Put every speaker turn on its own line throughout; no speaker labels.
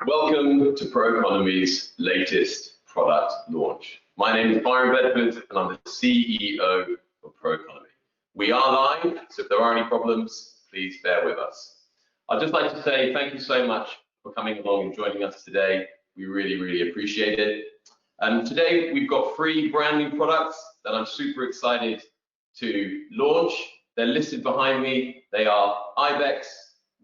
Welcome to ProEconomy's latest product launch. My name is Byron Bedford and I'm the CEO of ProEconomy. We are live, so if there are any problems, please bear with us. I'd just like to say thank you so much for coming along and joining us today. We really appreciate it. Today we've got 3 brand new products that I'm super excited to launch. They're listed behind me. They are Ibex,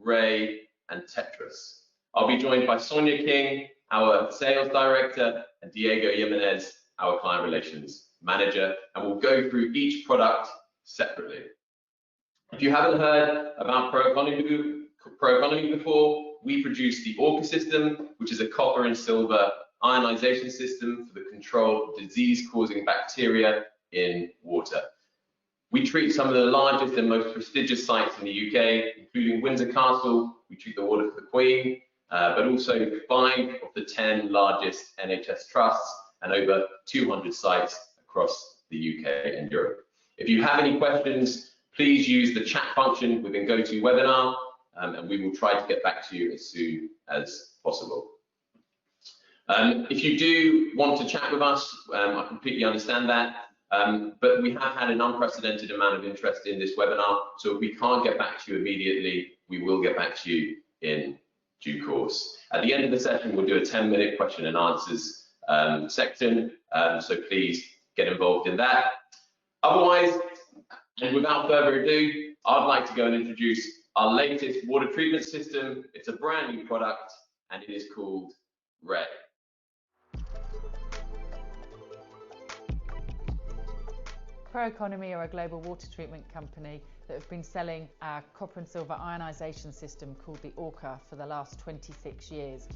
Ray, and Tetris. I'll be joined by Sonia King, our sales director, and Diego Jimenez, our client relations manager, and we'll go through each product separately. If you haven't heard about ProEconomy before, we produce the Orca system, which is a copper and silver ionization system for the control of disease-causing bacteria in water. We treat some of the largest and most prestigious sites in the UK, including Windsor Castle. We treat the water for the Queen, but also 5 of the 10 largest NHS trusts and over 200 sites across the UK and Europe. If you have any questions, please use the chat function within GoToWebinar, and we will try to get back to you as soon as possible. If you do want to chat with us, I completely understand that. But we have had an unprecedented amount of interest in this webinar, so if we can't get back to you immediately, we will get back to you in due course. At the end of the session, we'll do a 10-minute question and answers section, so please get involved in that. Otherwise, and without further ado, I'd like to go and introduce our latest water treatment system. It's a brand new product, and it is called Ray.
ProEconomy are a global water treatment company that have been selling our copper and silver ionization system called the Orca for the last 26 years.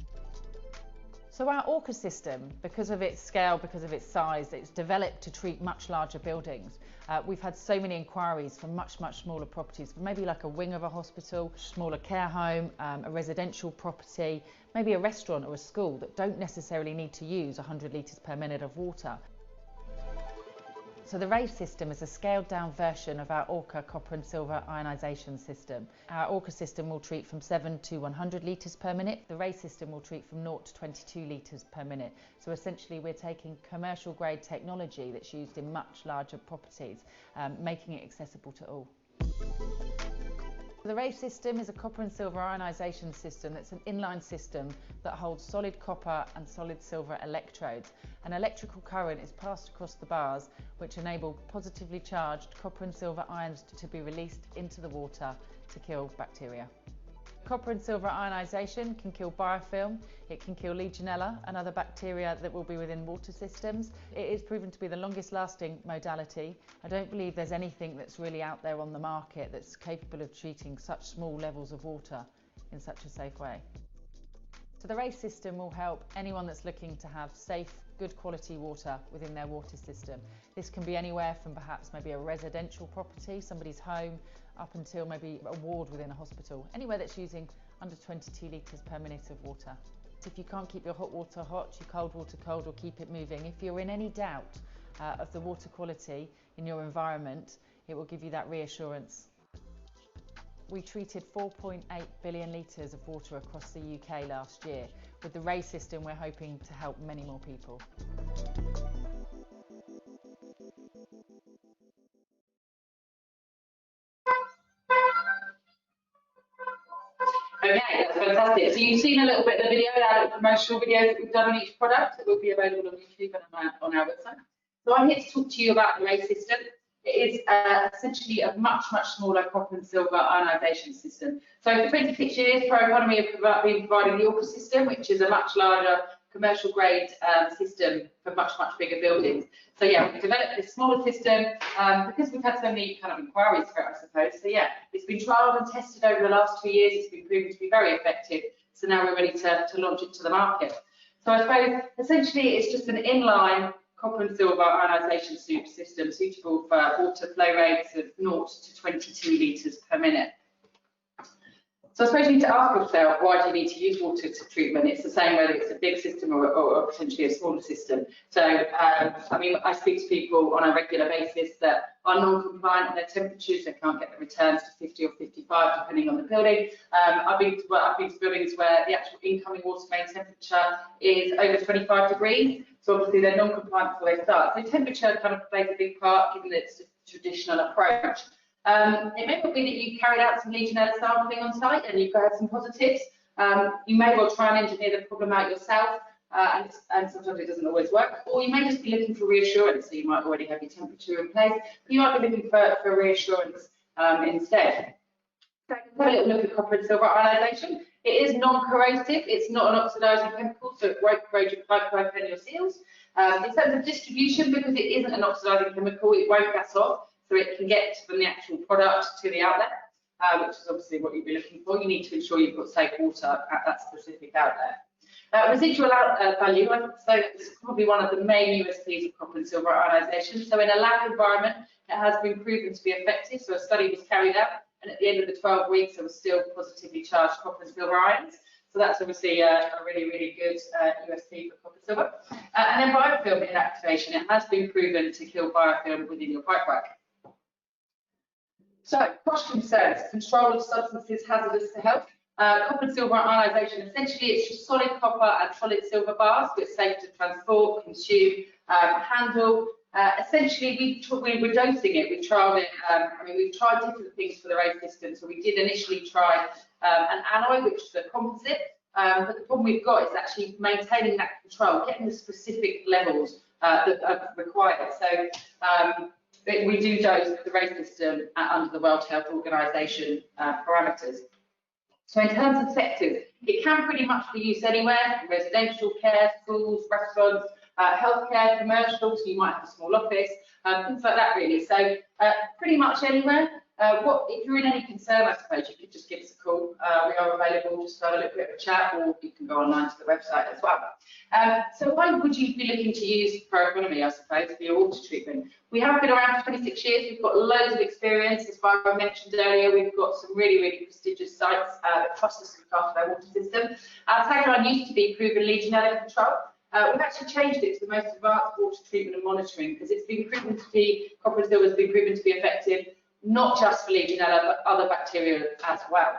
So our Orca system, because of its scale, because of its size, it's developed to treat much larger buildings. We've had so many inquiries for much smaller properties, maybe like a wing of a hospital, smaller care home, a residential property, maybe a restaurant or a school that don't necessarily need to use 100 litres per minute of water. So the Ray system is a scaled down version of our Orca copper and silver ionization system. Our Orca system will treat from 7 to 100 litres per minute. The Ray system will treat from 0 to 22 litres per minute. So essentially we're taking commercial grade technology that's used in much larger properties, making it accessible to all. The Ray system is a copper and silver ionization system that's an inline system that holds solid copper and solid silver electrodes. An electrical current is passed across the bars which enable positively charged copper and silver ions to be released into the water to kill bacteria. Copper and silver ionization can kill biofilm, it can kill Legionella and other bacteria that will be within water systems. It is proven to be the longest lasting modality. I don't believe there's anything that's really out there on the market that's capable of treating such small levels of water in such a safe way. So the Ray system will help anyone that's looking to have safe, good quality water within their water system. This can be anywhere from perhaps maybe a residential property, somebody's home, up until maybe a ward within a hospital, anywhere that's using under 22 litres per minute of water. So if you can't keep your hot water hot, your cold water cold, or keep it moving, if you're in any doubt of the water quality in your environment, it will give you that reassurance. We treated 4.8 billion litres of water across the UK last year. With the Ray system, we're hoping to help many more people.
Okay, that's fantastic. So you've seen a little bit of the video, our promotional videos that we've done on each product that will be available on YouTube and on our website. So I'm here to talk to you about the Ray system. It is essentially a much smaller copper and silver ionization system. So for 26 years, ProEconomy have been providing the Orca system, which is a much larger commercial grade system for much bigger buildings. So yeah, we've developed this smaller system because we've had so many kind of inquiries for it, I suppose. So yeah, it's been trialled and tested over the last 2 years. It's been proven to be very effective. So now we're ready to launch it to the market. So I suppose essentially it's just an inline copper and silver ionization system suitable for water flow rates of 0 to 22 litres per minute. So I suppose you need to ask yourself, why do you need to use water treatment? It's the same whether it's a big system or potentially a smaller system. So, I mean, I speak to people on a regular basis that are non-compliant on their temperatures. They can't get the returns to 50 or 55, depending on the building. I've been to buildings where the actual incoming water main temperature is over 25 degrees. So obviously they're non-compliant before they start. So temperature kind of plays a big part, given that it's a traditional approach. It may well be that you carried out some Legionella sampling on site and you've got some positives. You may well try and engineer the problem out yourself, and sometimes it doesn't always work. Or you may just be looking for reassurance, so you might already have your temperature in place, but you might be looking for reassurance instead. So have a little look at copper and silver ionisation. It is non-corrosive, it's not an oxidising chemical, so it won't corrode your pipework and your seals. In terms of distribution, because it isn't an oxidising chemical, it won't gas off. So it can get from the actual product to the outlet, which is obviously what you'd be looking for. You need to ensure you've got safe water at that specific outlet. Residual value, so it's probably one of the main USPs of copper and silver ionisation. So in a lab environment, it has been proven to be effective. So a study was carried out, and at the end of the 12 weeks, there was still positively charged copper and silver ions. So that's obviously a really, really good USP for copper and silver. And then biofilm inactivation. It has been proven to kill biofilm within your pipework. So, cost concerns, control of substances hazardous to health. Copper and silver ionisation, essentially it's just solid copper and solid silver bars, so it's safe to transport, consume, handle. Essentially, we're dosing it, we've trialled it, I mean, we've tried different things for the race system. So we did initially try an alloy, which is a composite, but the problem we've got is actually maintaining that control, getting the specific levels that are required. So, we do dose the race system under the World Health Organization parameters. So in terms of sectors, it can pretty much be used anywhere: residential care, schools, restaurants, healthcare, commercial, so you might have a small office, things like that really. So pretty much anywhere. If you're in any concern, I suppose you could just give us a call. We are available just to have a little bit of a chat, or you can go online to the website as well. So why would you be looking to use Proeconomy, I suppose, for your water treatment? We have been around for 26 years. We've got loads of experience. As Byron mentioned earlier, we've got some really, really prestigious sites that trust us to look after their water system. Our tagline used to be proven Legionella control. We've actually changed it to the most advanced water treatment and monitoring, because it's been proven to be, copper and silver has been proven to be effective, not just for Legionella, but other bacteria as well.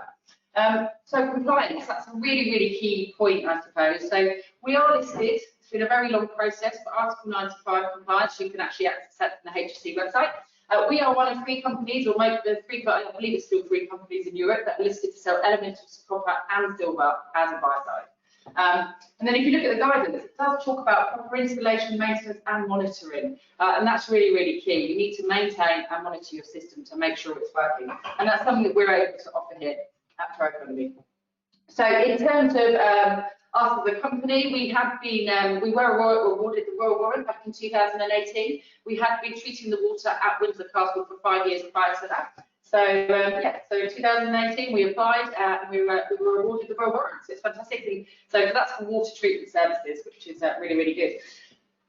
So compliance, that's a really, really key point, I suppose. So we are listed. It's been a very long process, but Article 95 compliance, you can actually access that from the HSE website. We are one of 3 companies, or maybe the 3, but I believe it's still 3 companies in Europe that are listed to sell elemental copper and silver as a biocide. And then if you look at the guidance, it does talk about proper installation, maintenance and monitoring. And that's really, really key. You need to maintain and monitor your system to make sure it's working. And that's something that we're able to offer here at Proeconomy. So in terms of us as a company, we were awarded the Royal Warrant back in 2018. We had been treating the water at Windsor Castle for 5 years prior to that. So yeah, so in 2018 we applied and we were awarded the Royal Warrant. So it's fantastic. So that's for water treatment services, which is really, really good.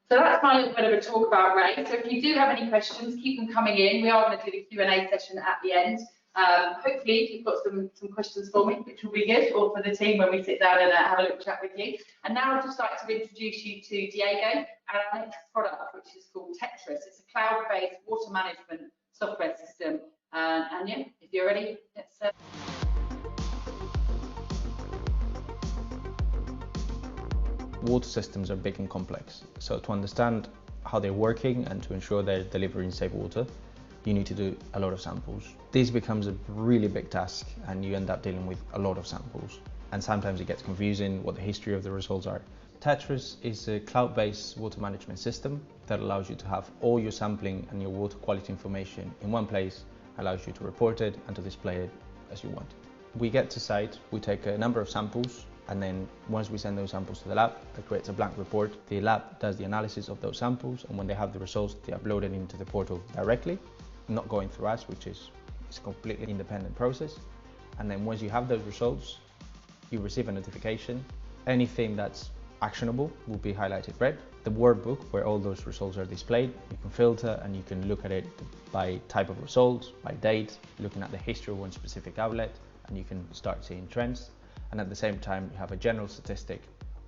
So that's my little bit of a talk about Ray. So if you do have any questions, keep them coming in. We are going to do the Q&A session at the end. Hopefully you've got some questions for me, which will be good, or for the team when we sit down and have a little chat with you. And now I'd just like to introduce you to Diego and our next product, which is called Tetris. It's a cloud-based water management software system. And yeah, if you're ready, let's.
Water systems are big and complex, so to understand how they're working and to ensure they're delivering safe water, you need to do a lot of samples. This becomes a really big task and you end up dealing with a lot of samples, and sometimes it gets confusing what the history of the results are. Tetris is a cloud-based water management system that allows you to have all your sampling and your water quality information in one place, allows you to report it and to display it as you want. We get to site, we take a number of samples, and then once we send those samples to the lab, it creates a blank report. The lab does the analysis of those samples, and when they have the results, they upload it into the portal directly, not going through us, which is a completely independent process. And then once you have those results, you receive a notification. Anything that's actionable will be highlighted red. The workbook, where all those results are displayed, you can filter and you can look at it by type of results, by date, looking at the history of one specific outlet, and you can start seeing trends. And at the same time, you have a general statistic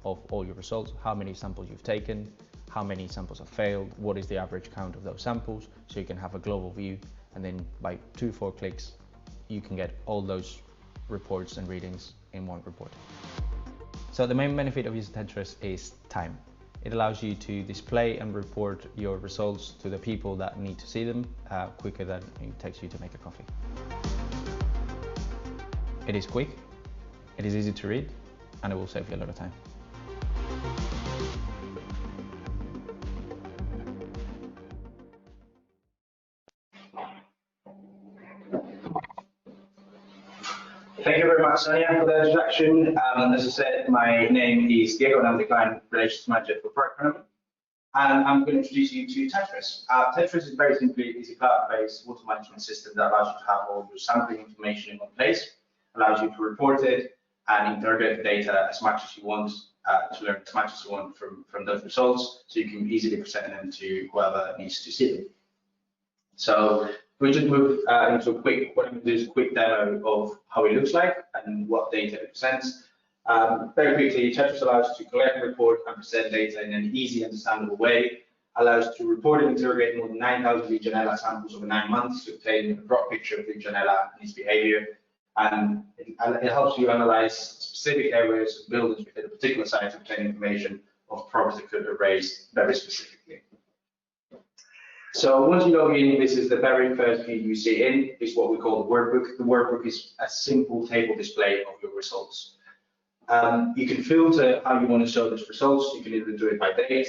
of all your results, how many samples you've taken, how many samples have failed, what is the average count of those samples, so you can have a global view, and then by 2-4 clicks, you can get all those reports and readings in one report. So the main benefit of using Tetris is time. It allows you to display and report your results to the people that need to see them quicker than it takes you to make a coffee. It is quick, it is easy to read, and it will save you a lot of time.
Thank you very much, Sonia, for the introduction. As I said, my name is Diego and I'm the Client Relations Manager for ProEconomy. And I'm going to introduce you to Tetris. Tetris is very simply a cloud-based water management system that allows you to have all your sampling information in one place, allows you to report it and interrogate the data as much as you want, to learn as much as you want from those results, so you can easily present them to whoever needs to see them. So we just move into what I'm going to do is a quick demo of how it looks like and what data it presents. Very quickly, Tetris allows to collect, report, and present data in an easy, understandable way. Allows to report and interrogate more than 9,000 Legionella samples over 9 months to obtain a broad picture of Legionella and its behavior. And it helps you analyze specific areas of buildings within a particular site to obtain information of problems that could be raised very specifically. So once you log in, this is the very first view you see in, is what we call the workbook. The workbook is a simple table display of your results. You can filter how you want to show those results. You can either do it by date,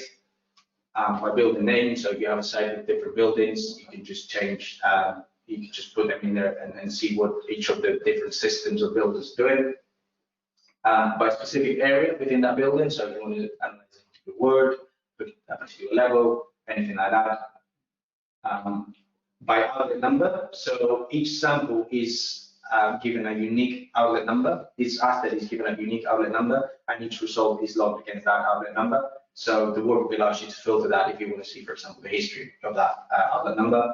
by building name. So if you have a site with different buildings, you can just change, you can just put them in there and see what each of the different systems or buildings are doing. By specific area within that building, so if you want to analyze a particular word, look at a particular level, anything like that. By outlet number, so each sample is given a unique outlet number. Each asset is given a unique outlet number, and each result is logged against that outlet number. So the workbook allows you to filter that if you want to see, for example, the history of that outlet number.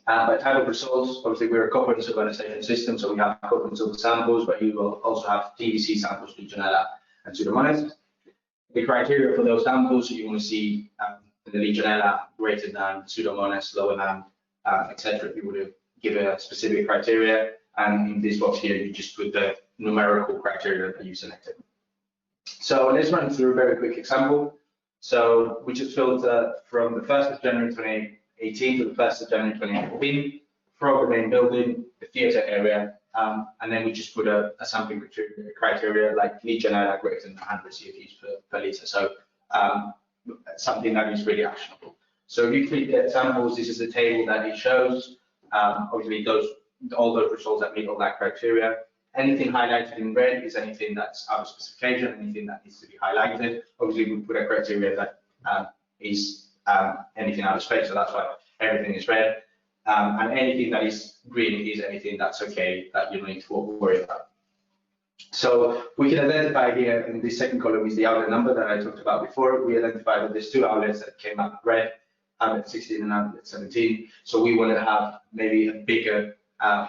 By type of results, obviously we're a copper and silver annotation system, so we have copper and silver samples, but you will also have TVC samples, Legionella and Pseudomonas. The criteria for those samples, so you want to see the Legionella greater than, Pseudomonas lower than, etc. You would give a specific criteria, and in this box here, you just put the numerical criteria that you selected. So let's run through a very quick example. So we just filter from the 1st of January 2018 to the 1st of January 2019 from the main building, the theatre area, and then we just put a sampling criteria like Legionella greater than 100 CFUs per litre. So something that is really actionable. So if you click get samples, this is the table that it shows. Obviously, all those results that meet all that criteria. Anything highlighted in red is anything that's out of specification, anything that needs to be highlighted. Obviously, we put a criteria that is anything out of space, so that's why everything is red. And anything that is green is anything that's okay, that you don't need to worry about. So we can identify here in this second column is the outlet number that I talked about before. We identified that there's 2 outlets that came up red, outlet 16 and outlet 17. So we want to have maybe a bigger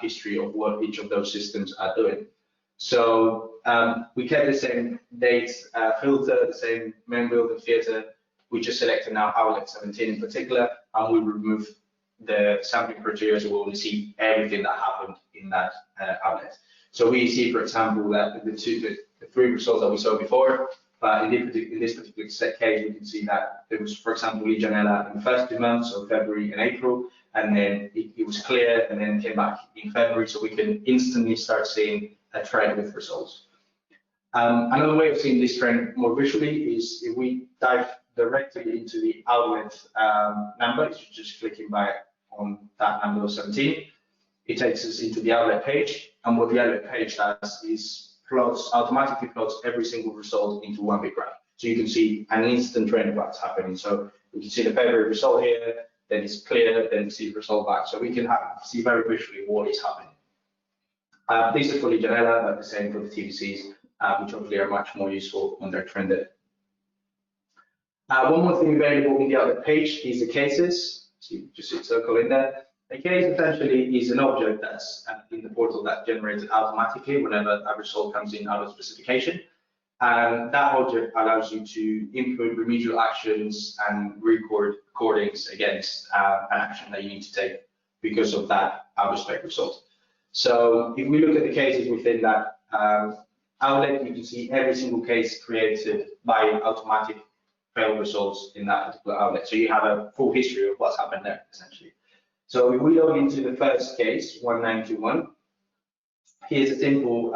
history of what each of those systems are doing. So we kept the same dates filter, the same main building theatre. We just selected now outlet 17 in particular, and we remove the sampling criteria, so we want to see everything that happened in that outlet. So we see, for example, that the 3 results that we saw before, but in this particular case, we can see that there was, for example, Legionella in the first 2 months, so February and April, and then it was clear, and then came back in February, so we can instantly start seeing a trend with results. Another way of seeing this trend more visually is if we dive directly into the outlet number, it's just clicking on that number 17. It takes us into the outlet page, and what the outlet page does is automatically plots every single result into one big graph. So you can see an instant trend of what's happening. So we can see the February result here, then it's clear, then we see the result back. So we can see very visually what is happening. This is for Legionella, but the same for the TVCs. which obviously are much more useful when they're trended. One more thing available in the outlet page is the cases. So you just see a circle in there. A case essentially is an object that's in the portal that generates automatically whenever a result comes in out of specification. And that object allows you to input remedial actions and recordings against an action that you need to take because of that out of spec result. So if we look at the cases within that outlet, you can see every single case created by automatic failed results in that particular outlet. So you have a full history of what's happened there, essentially. So if we log into the first case, 1921, here's a simple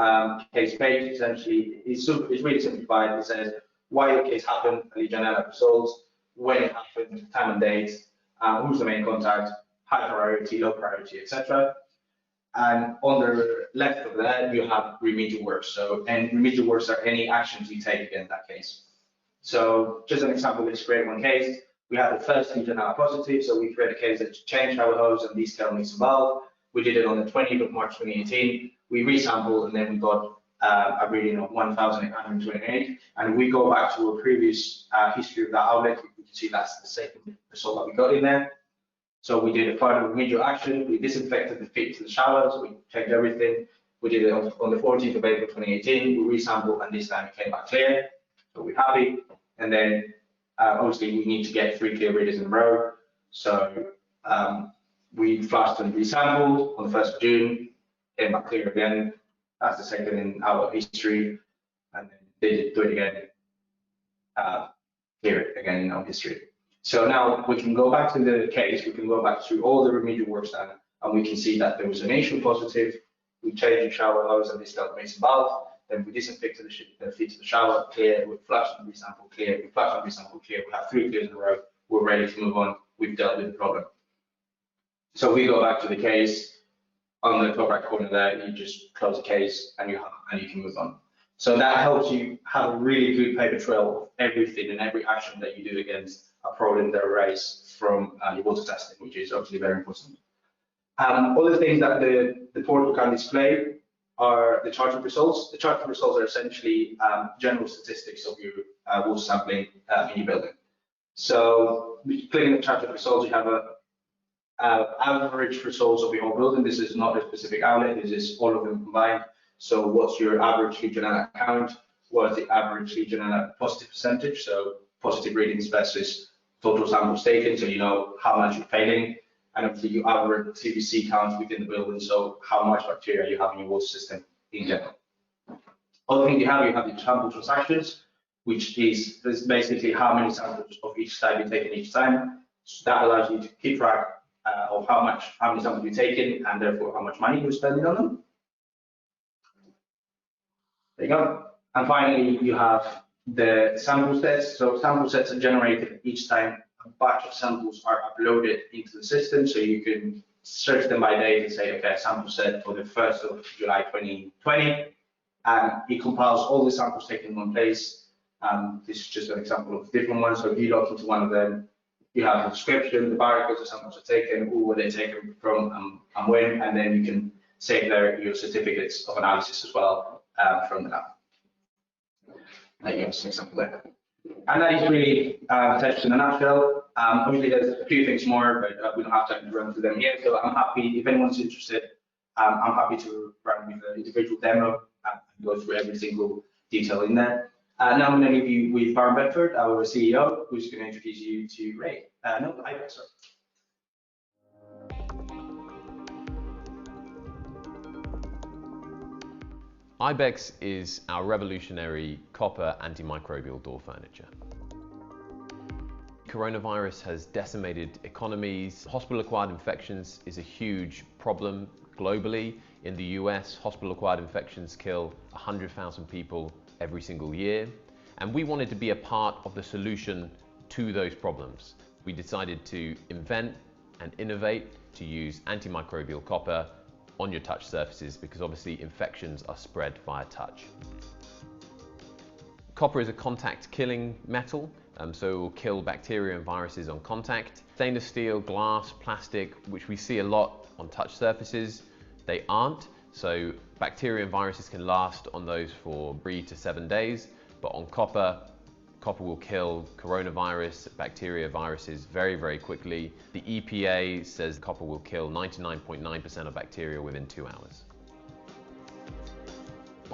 case page. Essentially, it's really simplified. It says why the case happened, Legionella results, when it happened, time and date, who's the main contact, high priority, low priority, etc. And on the left of that, you have remedial works. And remedial works are any actions you take against that case. So just an example, let's create one case. We had the first Legionella positive, so we create a case that changed our hose and these mix involved. We did it on the 20th of March 2018. We resampled and then we got a reading of 1,828. And we go back to a previous history of that outlet. We can see that's the second result that we got in there. So we did a final remedial action. We disinfected the fit to the showers. We checked everything. We did it on the 14th of April 2018. We resampled and this time it came back clear. So we're happy. And then obviously we need to get 3 clear readers in a row. So we flashed and resampled on the 1st of June, came back clear again. That's the second in our history. And then they did do it again, clear it again in our history. So now we can go back to the case, we can go back to all the remedial works done, and we can see that there was an initial positive. We changed the shower hose and this dealt mason valve. Then we disinfected the feet to the shower, clear. We flushed and resample, clear. We flushed and resample, clear. We have 3 clears in a row. We're ready to move on. We've dealt with the problem. So we go back to the case. On the top right corner there, you just close the case and you can move on. So that helps you have a really good paper trail of everything and every action that you do against a problem that arises from your water testing, which is obviously very important. Other things that the portal can display are the chart of results. The chart of results are essentially general statistics of your water sampling in your building. So clicking the chart of results, you have average results of your whole building. This is not a specific outlet, this is all of them combined. So what's your average Legionella count? What's the average Legionella positive percentage? So positive readings versus total samples taken, so you know how much you're failing. And obviously your average CBC count within the building, so how much bacteria you have in your water system in general. Other thing you have the sample transactions, which is basically how many samples of each type you take in each time. So that allows you to keep track of how many samples you're taking and therefore how much money you're spending on them. There you go. And finally, you have the sample sets. So sample sets are generated each time a batch of samples are uploaded into the system. So you can search them by date and say, okay, sample set for the 1st of July 2020. And it compiles all the samples taken in one place. This is just an example of different ones. So if you log into one of them, you have the description, the barcodes the samples are taken, who were they taken from, and when, and then you can save there your certificates of analysis as well from the lab. There you go, just an example there. And that is really text in a nutshell. Obviously, there's a few things more, but we don't have time to run through them here. So I'm happy, if anyone's interested, I'm happy to run with an individual demo and go through every single detail in there. Now I'm going to leave you with Byron Bedford, our CEO, who's going to introduce you to Ray. IBEX, sorry.
IBEX is our revolutionary copper antimicrobial door furniture. Coronavirus has decimated economies. Hospital-acquired infections is a huge problem globally. In the US, hospital-acquired infections kill 100,000 people every single year. And we wanted to be a part of the solution to those problems. We decided to invent and innovate to use antimicrobial copper on your touch surfaces because obviously infections are spread via touch. Copper is a contact killing metal, so it will kill bacteria and viruses on contact. Stainless steel, glass, plastic, which we see a lot on touch surfaces, they aren't. So Bacteria and viruses can last on those for 3 to 7 days, but on copper will kill coronavirus, bacteria, viruses very, very quickly. The EPA says copper will kill 99.9% of bacteria within 2 hours.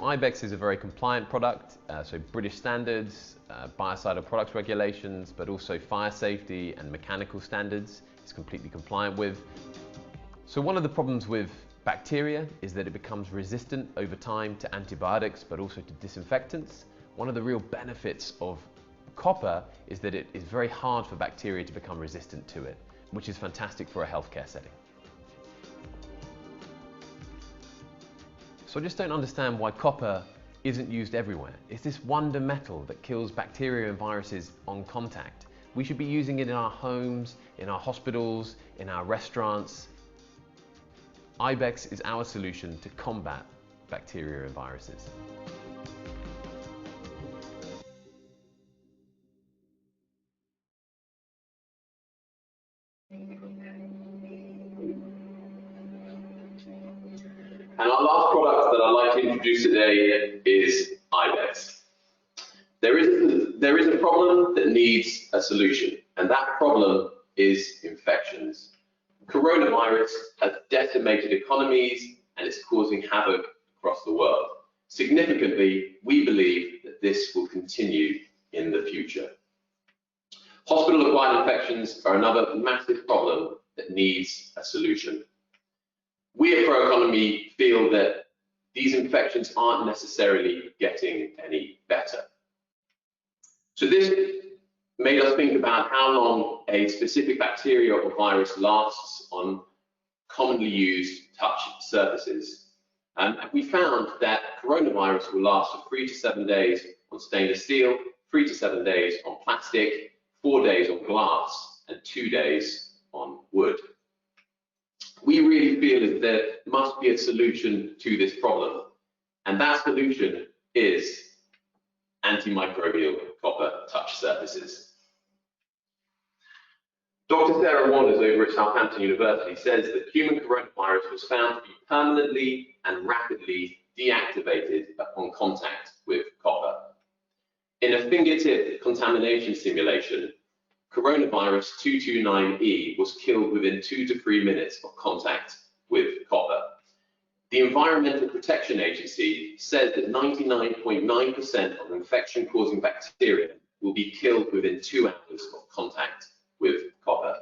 Ibex is a very compliant product, so British standards, biocidal products regulations, but also fire safety and mechanical standards it's completely compliant with. So one of the problems with bacteria is that it becomes resistant over time to antibiotics, but also to disinfectants. One of the real benefits of copper is that it is very hard for bacteria to become resistant to it, which is fantastic for a healthcare setting. So I just don't understand why copper isn't used everywhere. It's this wonder metal that kills bacteria and viruses on contact. We should be using it in our homes, in our hospitals, in our restaurants. Ibex is our solution to combat bacteria and viruses. And our last product that I'd like to introduce today is Ibex. There is a problem that needs a solution, and that problem is infections. Coronavirus has decimated economies and it's causing havoc across the world. Significantly, we believe that this will continue in the future. Hospital-acquired infections are another massive problem that needs a solution. We at ProEconomy feel that these infections aren't necessarily getting any better. So this made us think about how long a specific bacteria or virus lasts on commonly used touch surfaces. And we found that coronavirus will last for 3 to 7 days on stainless steel, 3 to 7 days on plastic, 4 days on glass, and 2 days on wood. We really feel that there must be a solution to this problem, and that solution is antimicrobial copper touch surfaces. Dr. Sarah Wanders over at Southampton University says that human coronavirus was found to be permanently and rapidly deactivated upon contact with copper. In a fingertip contamination simulation, coronavirus 229E was killed within 2 to 3 minutes of contact with copper. The Environmental Protection Agency says that 99.9% of infection-causing bacteria will be killed within 2 hours of contact with copper.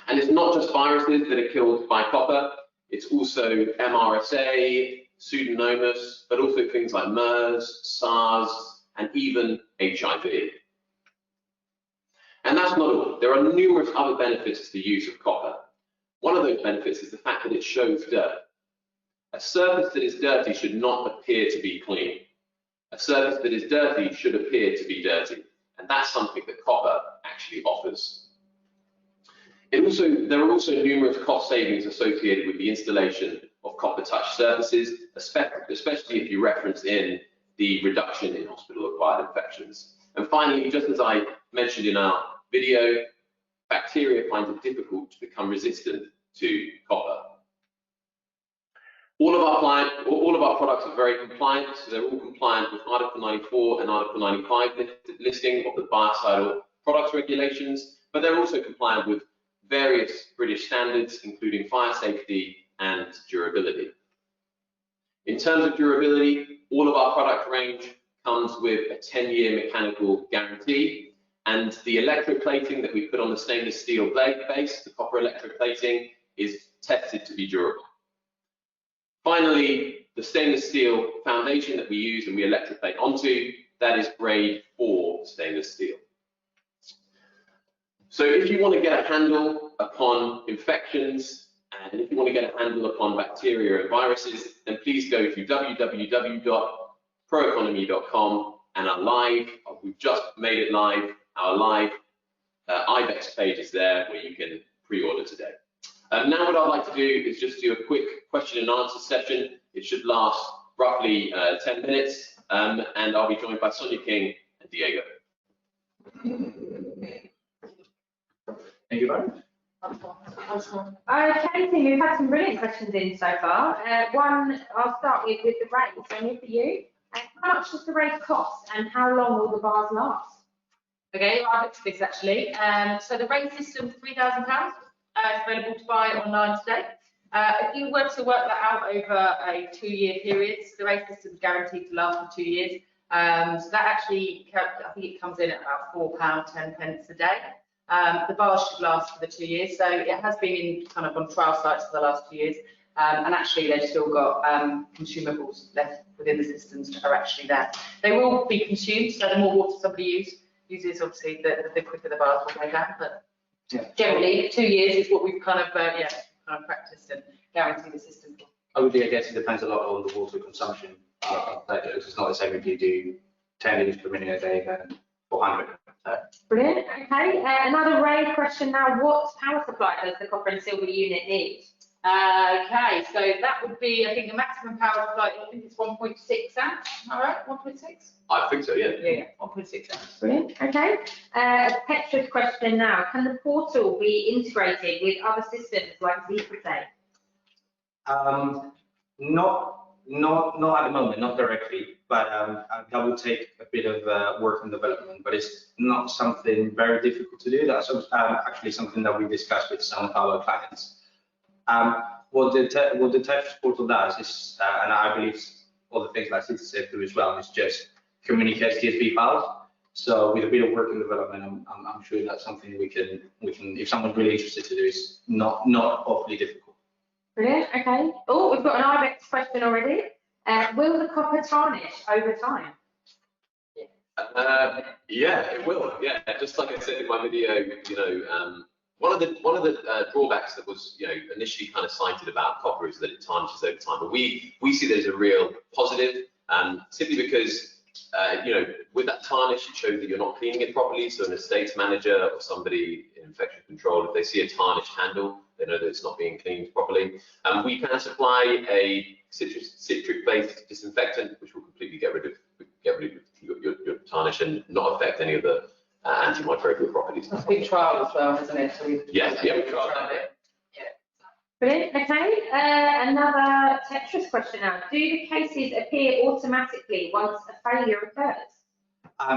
And it's not just viruses that are killed by copper, it's also MRSA, Pseudomonas, but also things like MERS, SARS, and even HIV. And that's not all. There are numerous other benefits to the use of copper. One of those benefits is the fact that it shows dirt. A surface that is dirty should not appear to be clean. A surface that is dirty should appear to be dirty. And that's something that copper actually offers. There are also numerous cost savings associated with the installation of copper touch surfaces, especially if you reference in the reduction in hospital-acquired infections. And finally, just as I mentioned in our video, bacteria find it difficult to become resistant to copper. All of our products are very compliant, so they're all compliant with Article 94 and Article 95 listing of the biocidal products regulations, but they're also compliant with various British standards, including fire safety and durability. In terms of durability, all of our product range comes with a 10-year mechanical guarantee, and the electroplating that we put on the stainless steel blade base, the copper electroplating, is tested to be durable. Finally, the stainless steel foundation that we use and we electroplate onto, that is grade 4 stainless steel. So if you want to get a handle upon infections and if you want to get a handle upon bacteria and viruses, then please go to www.proeconomy.com and we've just made it live, our live Ibex page is there where you can pre-order today. Now what I'd like to do is just do a quick question and answer session. It should last roughly 10 minutes, and I'll be joined by Sonia King and Diego.
Thank you, Byron.
Okay, Tim, we've had some brilliant questions in so far. One, I'll start with the race, only for you. How much does the race cost and how long will the bars last?
Okay, I've looked at this actually. So the race system, £3,000. It's available to buy online today. If you were to work that out over a 2-year period, the race system is guaranteed to last for 2 years. So that actually, I think it comes in at about £4.10 a day. The bars should last for the 2 years. So it has been in kind of on trial sites for the last 2 years. And actually they've still got consumables left within the systems that are actually there. They will be consumed, so the more water somebody uses, obviously the quicker the bars will go down. But generally 2 years is what we've kind of practiced and guaranteed the system for.
Obviously, I guess it depends a lot on the water consumption. It's not the same if you do 10 liters per minute a day than 400.
Brilliant. Okay. Another Ray question now. What power supply does the copper and silver unit need?
Okay, so that would be, I think, the maximum power supply, I think it's 1.6 amps. Am I right? 1.6?
I think so, yeah.
Yeah, 1.6 amps.
Brilliant. Okay. Petra's question now. Can the portal be integrated with other systems like ZebraTape?
Not at the moment, not directly, but that will take a bit of work and development, but it's not something very difficult to do. That's actually something that we discussed with some of our clients. What the Tetris portal does is, and I believe all the things like CitySafe do as well, is just communicate CSV files. So with a bit of work and development, I'm sure that's something we can, if someone's really interested to do, is not awfully difficult.
Brilliant. Okay. Oh, we've got an IBEX question already. Will the copper tarnish over time?
Yeah, it will. Yeah, just like I said in my video, you know, one of the drawbacks that was, you know, initially kind of cited about copper is that it tarnishes over time. But we see that as a real positive, simply because, you know, with that tarnish, it shows that you're not cleaning it properly. So an estates manager or somebody in infection control, if they see a tarnished handle, they know that it's not being cleaned properly. We can supply a citric-based disinfectant, which will completely get rid of your tarnish and not affect any of the antimicrobial properties.
That's a big trial as well, hasn't it? So we
tried it.
Yeah.
Brilliant. Okay. Another Tetris question now. Do the cases appear automatically once a failure occurs?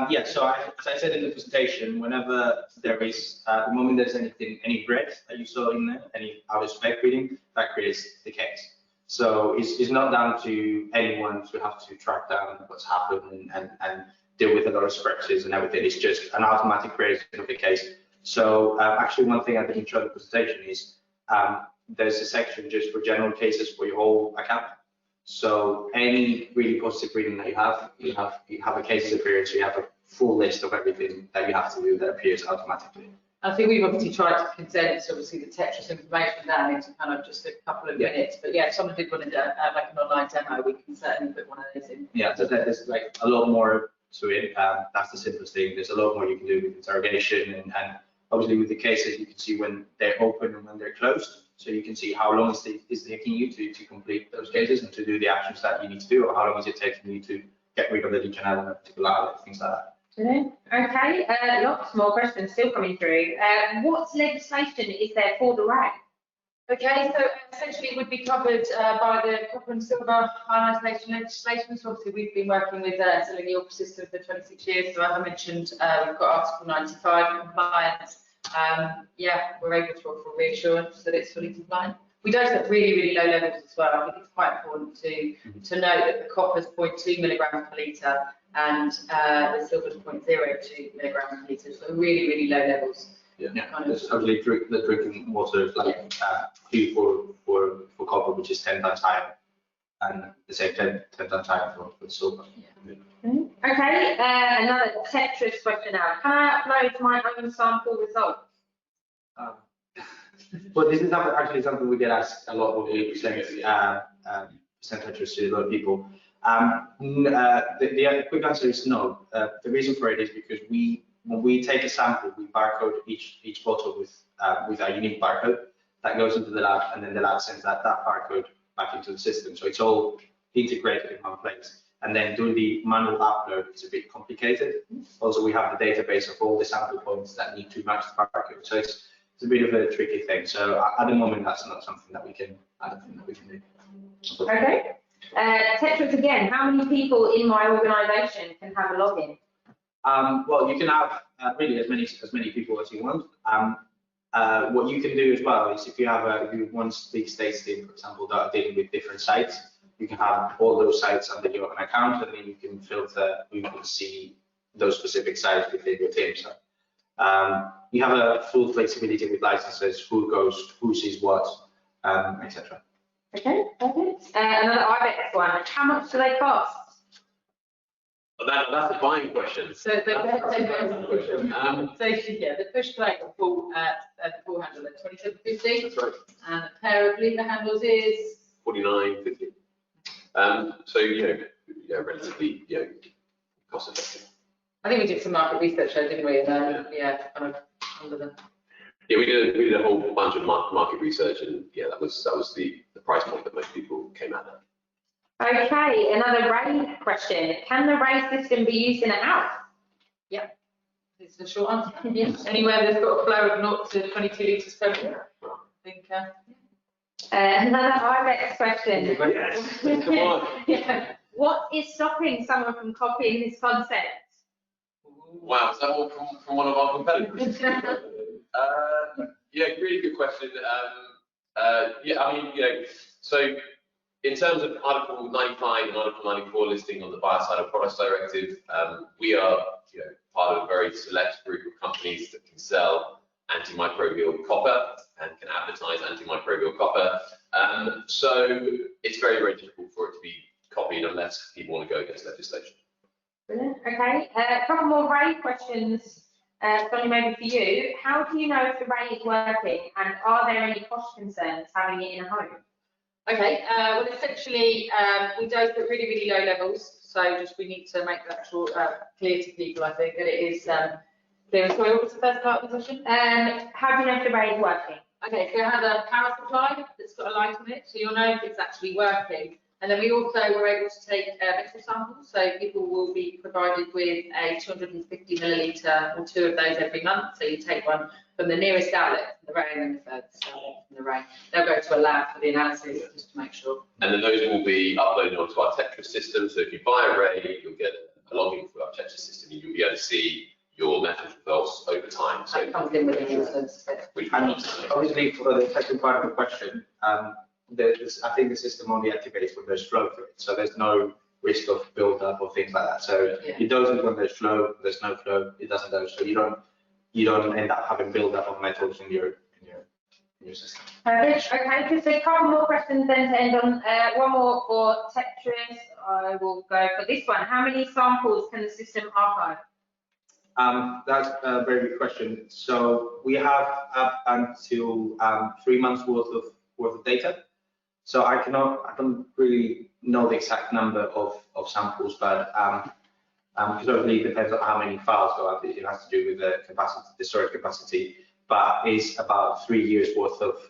Yeah, so as I said in the presentation, whenever there is, the moment there's any red that you saw in there, any out of spec reading, that creates the case. So it's not down to anyone to have to track down what's happened and deal with a lot of scratches and everything. It's just an automatic creation of the case. So actually, one thing I didn't show in the presentation is there's a section just for general cases for your whole account. So any really positive reading that you have a cases appearance, so you have a full list of everything that you have to do that appears automatically.
I think we've obviously tried to condense obviously the Tetris information down into kind of just a couple of minutes. But yeah, if someone did want to do like an online demo, we can certainly put one of those in.
Yeah, so there's like a lot more to it. That's the simplest thing. There's a lot more you can do with interrogation and obviously with the cases you can see when they're open and when they're closed. So you can see how long is taking you to complete those cases and to do the actions that you need to do, or how long is it taking you to get rid of the Legionella in a particular outlet, things like that.
Brilliant. Okay, lots more questions still coming through. What legislation is there for the RAG?
Okay, so essentially it would be covered by the copper and silver ionisation legislation. So obviously we've been working with selling the Orca system for 26 years. So as I mentioned, we've got Article 95 compliance. Yeah, we're able to offer reassurance that it's fully compliant. We dose at really, really low levels as well. I think it's quite important to note that the copper is 0.2 milligrams per litre and the silver is 0.02 milligrams per litre. So really, really low levels.
Yeah, there's actually the drinking water is like for copper, which is 10 times higher, and the same 10 times higher for silver.
Yeah. Okay, another Tetris question now. Can I upload my own sample results?
Well, this is actually something we get asked a lot when we present Tetris to a lot of people. The quick answer is no. The reason for it is because when we take a sample, we barcode each bottle with a unique barcode that goes into the lab, and then the lab sends that barcode back into the system. So it's all integrated in one place. And then doing the manual upload is a bit complicated. Also, we have the database of all the sample points that need to match the barcode. So it's a bit of a tricky thing. So at the moment, that's not something that we can, I don't think that we can do.
Okay. Tetris again, how many people in my organisation can have a login?
Well, you can have really as many people as you want. What you can do as well is if you have if you want big states team, for example, that are dealing with different sites, you can have all those sites under your own account, and then you can filter, you can see those specific sites within your team. So you have a full flexibility with licenses, who sees what, etc.
Okay, perfect. Another IBEX one, how much do they cost?
That's a buying question.
So the push plate full handle at 27.50.
That's right.
And a pair of lever handles is
49.50. So relatively cost effective.
I think we did some market research there, didn't we? And kind of under the.
Yeah, we did a whole bunch of market research, and yeah, that was the price point that most people came at.
Okay, another RAID question. Can the RAID system be used in a house?
Yeah, it's the short answer. Yes, anywhere that's got a flow of 0 to 22 litres per minute. I think.
Another IBEX question.
Come on.
Yeah. What is stopping someone from copying this concept?
Wow, is that all from one of our competitors? Yeah, really good question. Yeah, I mean, so in terms of Article 95 and Article 94 listing on the Biocidal Products Directive, we are, part of a very select group of companies that can sell antimicrobial copper and can advertise antimicrobial copper. So it's very, very difficult for it to be copied unless people want to go against legislation.
Brilliant. Okay, a couple more RAID questions. Sonny, maybe for you. How do you know if the RAID is working, and are there any cost concerns having it in a home?
Okay, well, essentially, we dose at really, really low levels, so we need to make that clear to people, I think, that it is clear. Sorry, what was the first part of the question?
How do you know if the RAID is working?
Okay, so it has a power supply that's got a light on it, so you'll know if it's actually working. And then we also were able to take metal samples, so people will be provided with a 250 milliliter or 2 of those every month. So you take one from the nearest outlet from the RAID and the furthest outlet from the RAID. They'll go to a lab for the analysis just to make sure.
And then those will be uploaded onto our Tetris system. So if you buy a RAID, you'll get a login for our Tetris system, and you'll be able to see your method results over time. So
it comes in with the users.
Obviously, for the second part of the question, I think the system only activates when there's flow through it, so there's no risk of build up or things like that. So it doesn't when there's flow, there's no flow, it doesn't dose, so you don't end up having build up of metals in your system.
Perfect. Okay, just a couple more questions then to end on. One more for Tetris. I will go for this one. How many samples can the system archive?
That's a very good question. So we have up until 3 months worth of data. So I don't really know the exact number of samples, but because obviously it depends on how many files go out. It has to do with the capacity, the storage capacity, but it's about 3 years worth of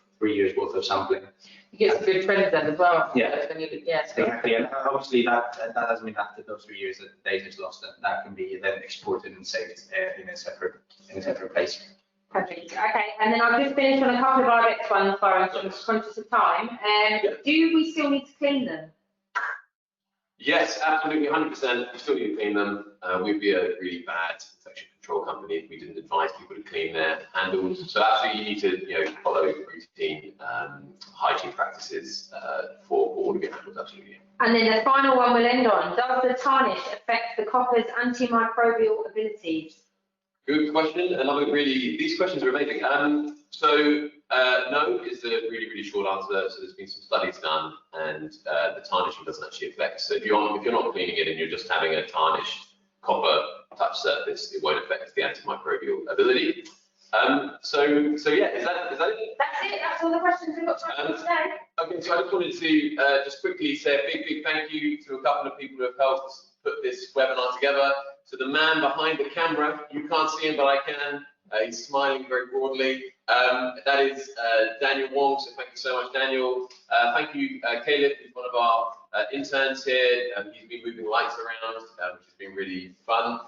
sampling.
You get some good trends then as well.
Yeah.
Yeah.
Exactly, and obviously that doesn't mean after those 3 years that the data is lost. That can be then exported and saved in a separate place.
Perfect. Okay, and then I've just finished on a couple of IBEX ones, so I'm conscious of time. Do we still need to clean them?
Yes, absolutely, 100%. We still need to clean them. We'd be a really bad infection control company if we didn't advise people to clean their handles. So absolutely, you need to follow routine hygiene practices for all of your handles. Absolutely.
And then the final one we'll end on: does the tarnish affect the copper's antimicrobial abilities?
Good question. These questions are amazing. No is the really, really short answer. So there's been some studies done, and the tarnishing doesn't actually affect. So if you're not cleaning it and you're just having a tarnished copper touch surface, it won't affect the antimicrobial ability. So yeah, is that it?
That's it. That's all the questions we've got time for today.
Okay, so I just wanted to just quickly say a big thank you to a couple of people who have helped put this webinar together. So the man behind the camera, you can't see him, but I can. He's smiling very broadly. That is Daniel Wong, so thank you so much, Daniel. Thank you, Caleb, who's one of our interns here. He's been moving lights around, which has been really fun.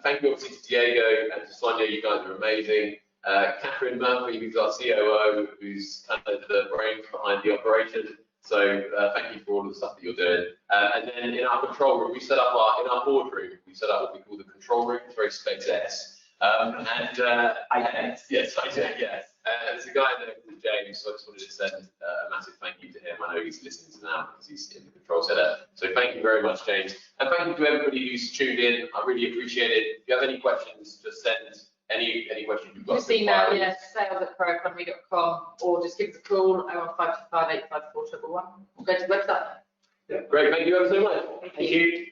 Thank you obviously to Diego and to Sonia, you guys are amazing. Catherine Murphy, who's our COO, who's kind of the brains behind the operation. So thank you for all the stuff that you're doing. And then in our control room, in our boardroom, we set up what we call the control room. It's very SpaceX. Yes, there's a guy there called James, so I just wanted to send a massive thank you to him. I know he's listening to now because he's in the control center. So thank you very much, James. And thank you to everybody who's tuned in. I really appreciate it. If you have any questions, just send any questions you've got.
Just email, sales@proeconomy.com, or just give us a call, 01525 854 111. Or go to the website.
Yeah, great. Thank you ever so much.
Thank you.